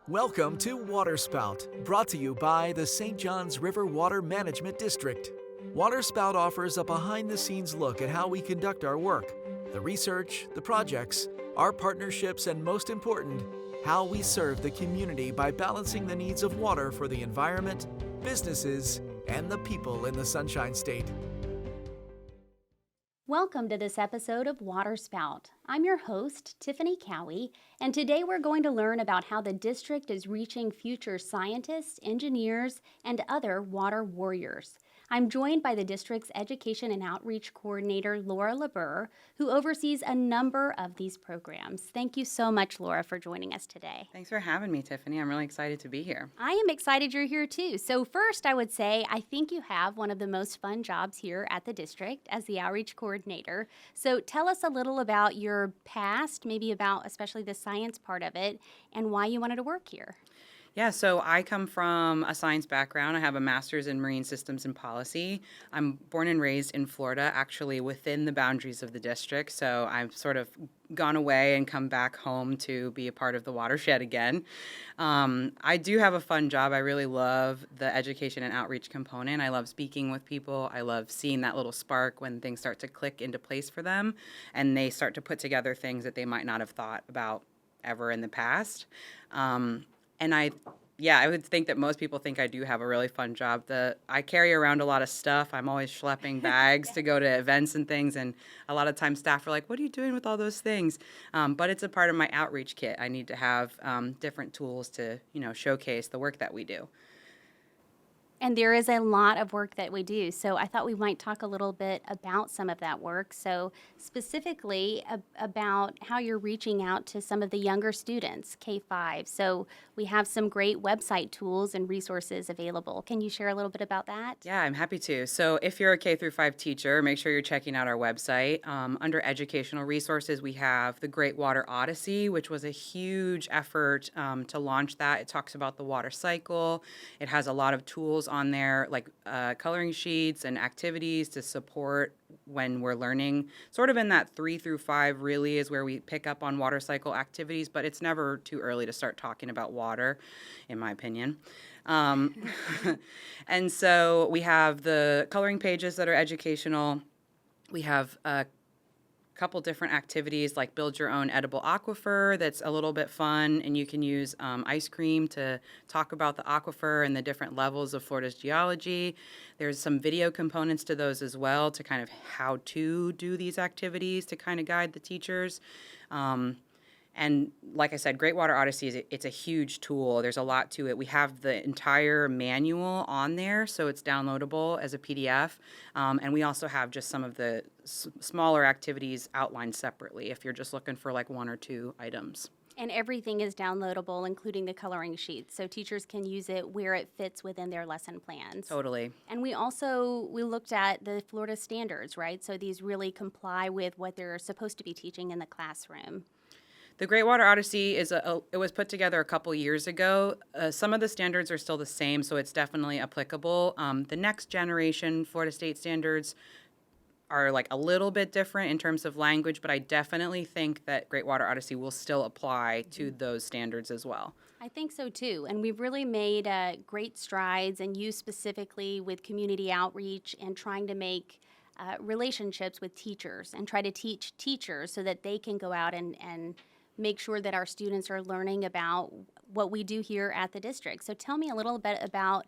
Welcome to Waterspout, brought to you by the St. Johns River Water Management District. Waterspout offers a behind-the-scenes look at how we conduct our work, the research, the projects, our partnerships, and most important, how we serve the community by balancing the needs of water for the environment, businesses, and the people in the Sunshine State. Welcome to this episode of Waterspout. I'm your host, Tiffany Cowie, and today we're going to learn about how the district is reaching future scientists, engineers, and other water warriors. I'm joined by the district's Education and Outreach Coordinator, Laura LeBur, who oversees a number of these programs. Thank you so much, Laura, for joining us today. Thanks for having me, Tiffany. I'm really excited to be here. I am excited you're here too. So first, I would say I think you have one of the most fun jobs here at the district as the Outreach Coordinator. So tell us a little about your past, maybe about especially the science part of it, and why you wanted to work here. Yeah, so I come from a science background. I have a master's in marine systems and policy. I'm born and raised in Florida, actually within the boundaries of the district. So I've sort of gone away and come back home to be a part of the watershed again. I do have a fun job. I really love the education and outreach component. I love speaking with people. I love seeing that little spark when things start to click into place for them and they start to put together things that they might not have thought about ever in the past. And I would think that most people think I do have a really fun job. I carry around a lot of stuff. I'm always schlepping bags to go to events and things, and a lot of times staff are like, "What are you doing with all those things?" But it's a part of my outreach kit. I need to have different tools to, showcase the work that we do. And there is a lot of work that we do. So I thought we might talk a little bit about some of that work. So specifically about how you're reaching out to some of the younger students, K-5. So we have some great website tools and resources available. Can you share a little bit about that? Yeah, I'm happy to. So if you're a K through 5 teacher, make sure you're checking out our website. Under educational resources, we have the Great Water Odyssey, which was a huge effort to launch that. It talks about the water cycle. It has a lot of tools on there, like coloring sheets and activities to support when we're learning. Sort of in that 3 through 5 really is where we pick up on water cycle activities, but it's never too early to start talking about water, in my opinion. And so we have the coloring pages that are educational. We have couple different activities like build your own edible aquifer that's a little bit fun, and you can use ice cream to talk about the aquifer and the different levels of Florida's geology. There's some video components to those as well to kind of how to do these activities to kind of guide the teachers. And like I said, Great Water Odyssey, it's a huge tool. There's a lot to it. We have the entire manual on there, so it's downloadable as a PDF. And we also have just some of the smaller activities outlined separately if you're just looking for like 1 or 2 items. And everything is downloadable, including the coloring sheets, so teachers can use it where it fits within their lesson plans. Totally. And we looked at the Florida standards, right? So these really comply with what they're supposed to be teaching in the classroom. The Great Water Odyssey it was put together a couple years ago. Some of the standards are still the same, so it's definitely applicable. The next generation Florida State standards are like a little bit different in terms of language, but I definitely think that Great Water Odyssey will still apply to those standards as well. I think so too, and we've really made great strides, and you specifically with community outreach and trying to make relationships with teachers and try to teach teachers so that they can go out and make sure that our students are learning about what we do here at the district. So tell me a little bit about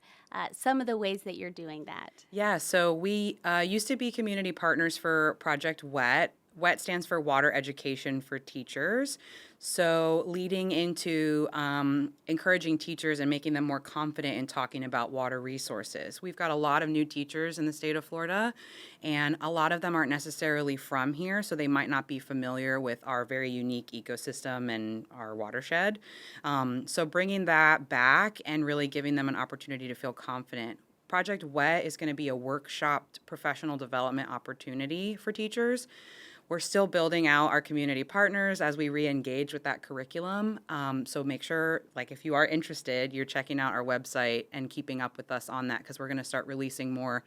some of the ways that you're doing that. Yeah, so we used to be community partners for Project WET. WET stands for Water Education for Teachers. So leading into encouraging teachers and making them more confident in talking about water resources. We've got a lot of new teachers in the state of Florida, and a lot of them aren't necessarily from here, so they might not be familiar with our very unique ecosystem and our watershed. So bringing that back and really giving them an opportunity to feel confident. Project WET is going to be a workshopped professional development opportunity for teachers. We're still building out our community partners as we re-engage with that curriculum. So make sure, like if you are interested, you're checking out our website and keeping up with us on that because we're going to start releasing more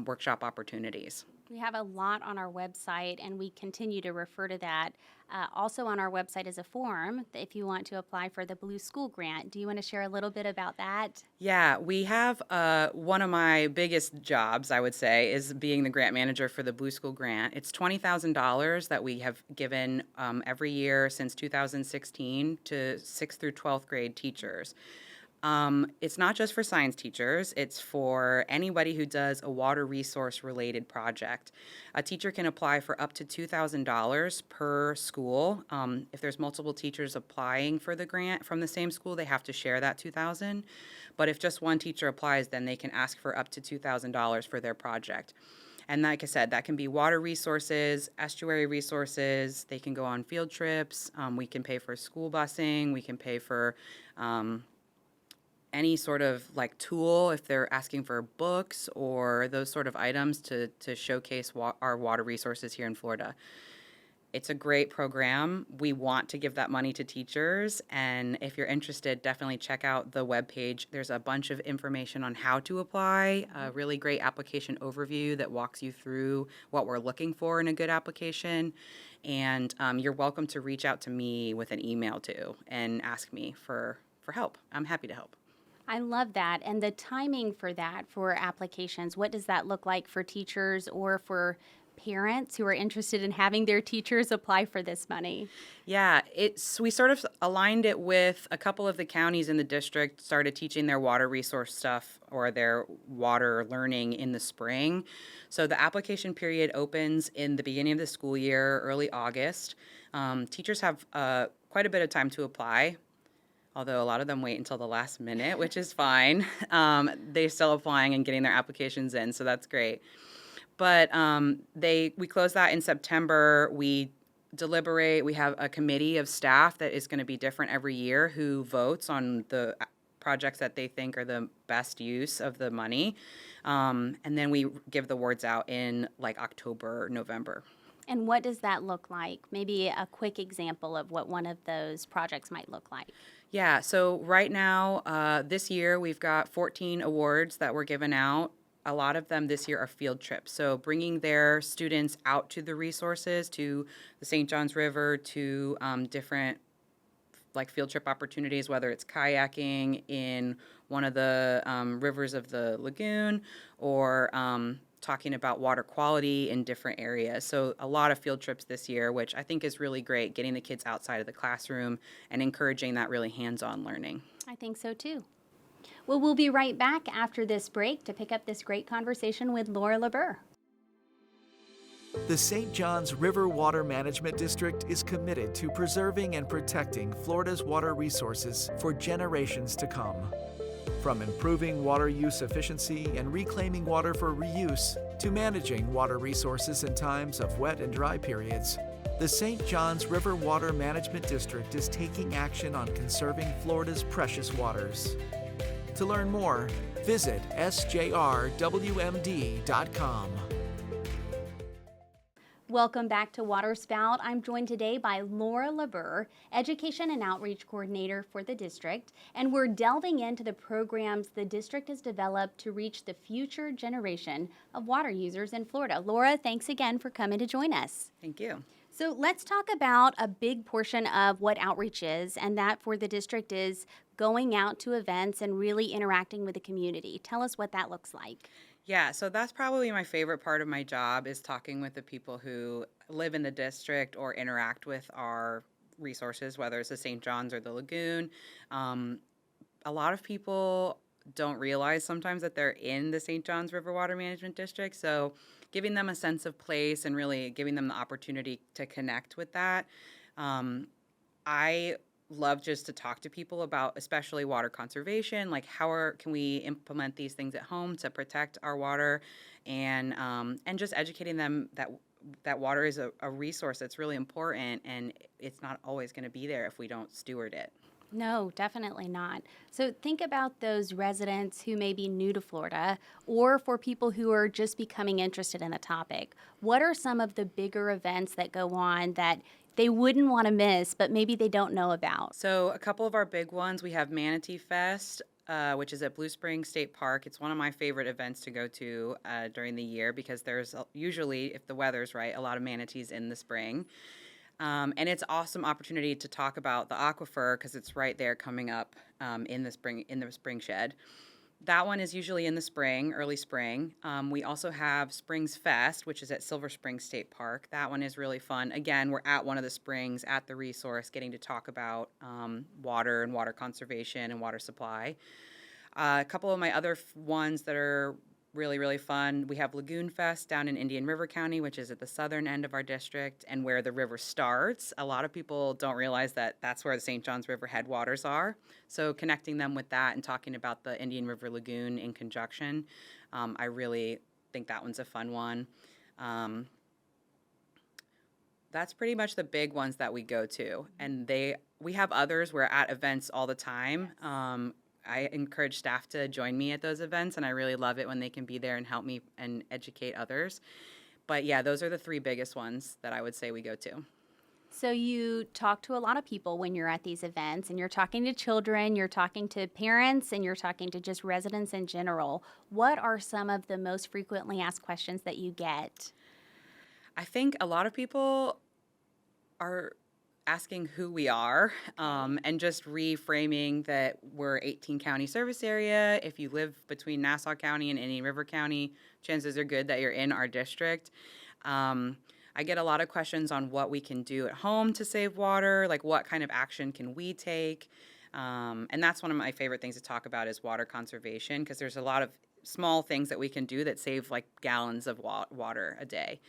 workshop opportunities. We have a lot on our website, and we continue to refer to that. Also on our website is a form if you want to apply for the Blue School Grant. Do you want to share a little bit about that? Yeah, we have one of my biggest jobs, I would say, is being the grant manager for the Blue School Grant. It's $20,000 that we have given every year since 2016 to 6th through 12th grade teachers. It's not just for science teachers, it's for anybody who does a water resource related project. A teacher can apply for up to $2,000 per school. If there's multiple teachers applying for the grant from the same school, they have to share that $2,000. But if just one teacher applies, then they can ask for up to $2,000 for their project. And like I said, that can be water resources, estuary resources. They can go on field trips. We can pay for school busing. We can pay for any sort of like tool if they're asking for books or those sort of items to showcase our water resources here in Florida. It's a great program. We want to give that money to teachers, and if you're interested, definitely check out the webpage. There's a bunch of information on how to apply, a really great application overview that walks you through what we're looking for in a good application, and you're welcome to reach out to me with an email too and ask me for help. I'm happy to help. I love that. And the timing for that, for applications, what does that look like for teachers or for parents who are interested in having their teachers apply for this money? Yeah, we sort of aligned it with a couple of the counties in the district started teaching their water resource stuff or their water learning in the spring. So the application period opens in the beginning of the school year, early August. Teachers have quite a bit of time to apply, although a lot of them wait until the last minute, which is fine. They're still applying and getting their applications in, so that's great. But we close that in September. We deliberate. We have a committee of staff that is going to be different every year who votes on the projects that they think are the best use of the money. And then we give the awards out in like October, November. And what does that look like? Maybe a quick example of what one of those projects might look like. Yeah, so right now, this year, we've got 14 awards that were given out. A lot of them this year are field trips. So bringing their students out to the resources, to the St. Johns River, to different like field trip opportunities, whether it's kayaking in one of the rivers of the lagoon or talking about water quality in different areas. So a lot of field trips this year, which I think is really great, getting the kids outside of the classroom and encouraging that really hands-on learning. I think so too. Well, we'll be right back after this break to pick up this great conversation with Laura LeBur. The St. Johns River Water Management District is committed to preserving and protecting Florida's water resources for generations to come. From improving water use efficiency and reclaiming water for reuse to managing water resources in times of wet and dry periods, the St. Johns River Water Management District is taking action on conserving Florida's precious waters. To learn more, visit SJRWMD.com. Welcome back to Waterspout. I'm joined today by Laura LeBur, Education and Outreach Coordinator for the district, and we're delving into the programs the district has developed to reach the future generation of water users in Florida. Laura, thanks again for coming to join us. Thank you. So let's talk about a big portion of what outreach is, and that for the district is going out to events and really interacting with the community. Tell us what that looks like. Yeah, so that's probably my favorite part of my job is talking with the people who live in the district or interact with our resources, whether it's the St. John's or the lagoon. A lot of people don't realize sometimes that they're in the St. John's River Water Management District, so giving them a sense of place and really giving them the opportunity to connect with that. I love just to talk to people about especially water conservation, like can we implement these things at home to protect our water, and just educating them that water is a resource that's really important and it's not always going to be there if we don't steward it. No, definitely not. So think about those residents who may be new to Florida or for people who are just becoming interested in the topic. What are some of the bigger events that go on that they wouldn't want to miss, but maybe they don't know about? So a couple of our big ones, we have Manatee Fest which is at Blue Spring State Park. It's one of my favorite events to go to during the year because there's usually, if the weather's right, a lot of manatees in the spring. And it's an awesome opportunity to talk about the aquifer because it's right there coming up in the spring shed. That one is usually in the spring, early spring. We also have Springs Fest, which is at Silver Spring State Park. That one is really fun. Again, we're at one of the springs at the resource getting to talk about water and water conservation and water supply. A couple of my other ones that are really, really fun. We have Lagoon Fest down in Indian River County, which is at the southern end of our district and where the river starts. A lot of people don't realize that that's where the St. Johns River headwaters are. So connecting them with that and talking about the Indian River Lagoon in conjunction, I really think that one's a fun one. That's pretty much the big ones that we go to. And we have others. We're at events all the time. I encourage staff to join me at those events, and I really love it when they can be there and help me and educate others. But yeah, those are the three biggest ones that I would say we go to. So you talk to a lot of people when you're at these events, and you're talking to children, you're talking to parents, and you're talking to just residents in general. What are some of the most frequently asked questions that you get? I think a lot of people are asking who we are and just reframing that we're 18 county service area. If you live between Nassau County and Indian River County, chances are good that you're in our district. I get a lot of questions on what we can do at home to save water, like what kind of action can we take? And that's one of my favorite things to talk about is water conservation, because there's a lot of small things that we can do that save like gallons of water a day.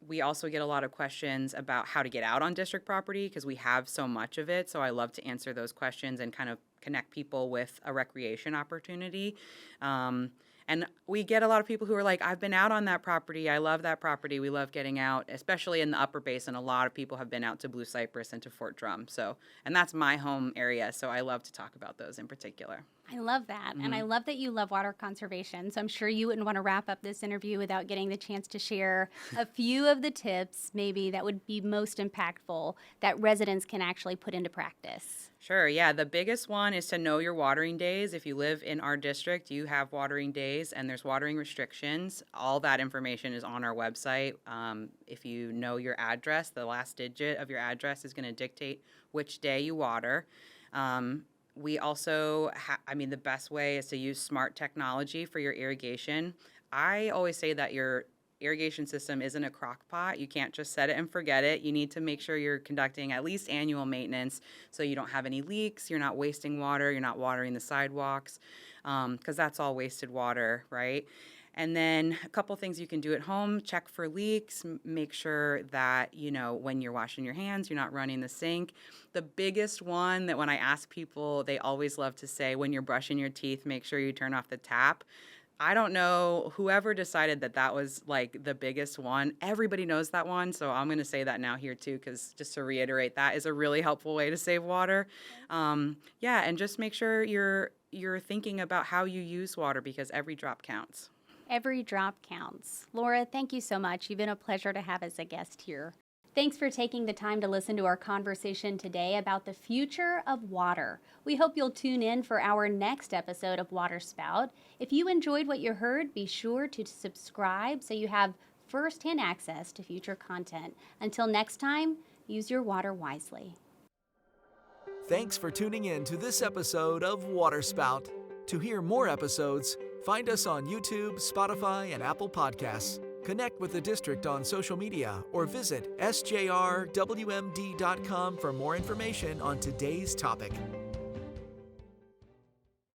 We also get a lot of questions about how to get out on district property because we have so much of it. So I love to answer those questions and kind of connect people with a recreation opportunity. And we get a lot of people who are like, I've been out on that property. I love that property. We love getting out, especially in the Upper Basin. A lot of people have been out to Blue Cypress and to Fort Drum. And that's my home area. So I love to talk about those in particular. I love that. And I love that you love water conservation. So I'm sure you wouldn't want to wrap up this interview without getting the chance to share a few of the tips maybe that would be most impactful that residents can actually put into practice. Sure, yeah. The biggest one is to know your watering days. If you live in our district, you have watering days and there's watering restrictions. All that information is on our website. If you know your address, the last digit of your address is going to dictate which day you water. We also, the best way is to use smart technology for your irrigation. I always say that your irrigation system isn't a crock pot. You can't just set it and forget it. You need to make sure you're conducting at least annual maintenance so you don't have any leaks, you're not wasting water, you're not watering the sidewalks, because that's all wasted water, right? And then a couple things you can do at home, check for leaks, make sure that, when you're washing your hands, you're not running the sink. The biggest one that when I ask people, they always love to say, when you're brushing your teeth, make sure you turn off the tap. I don't know, whoever decided that was like the biggest one. Everybody knows that one, so I'm going to say that now here too, because just to reiterate, that is a really helpful way to save water. And just make sure you're thinking about how you use water because every drop counts. Every drop counts. Laura, thank you so much. You've been a pleasure to have as a guest here. Thanks for taking the time to listen to our conversation today about the future of water. We hope you'll tune in for our next episode of Water Spout. If you enjoyed what you heard, be sure to subscribe so you have first-hand access to future content. Until next time, use your water wisely. Thanks for tuning in to this episode of Water Spout. To hear more episodes, find us on YouTube, Spotify, and Apple Podcasts. Connect with the district on social media or visit SJRWMD.com for more information on today's topic.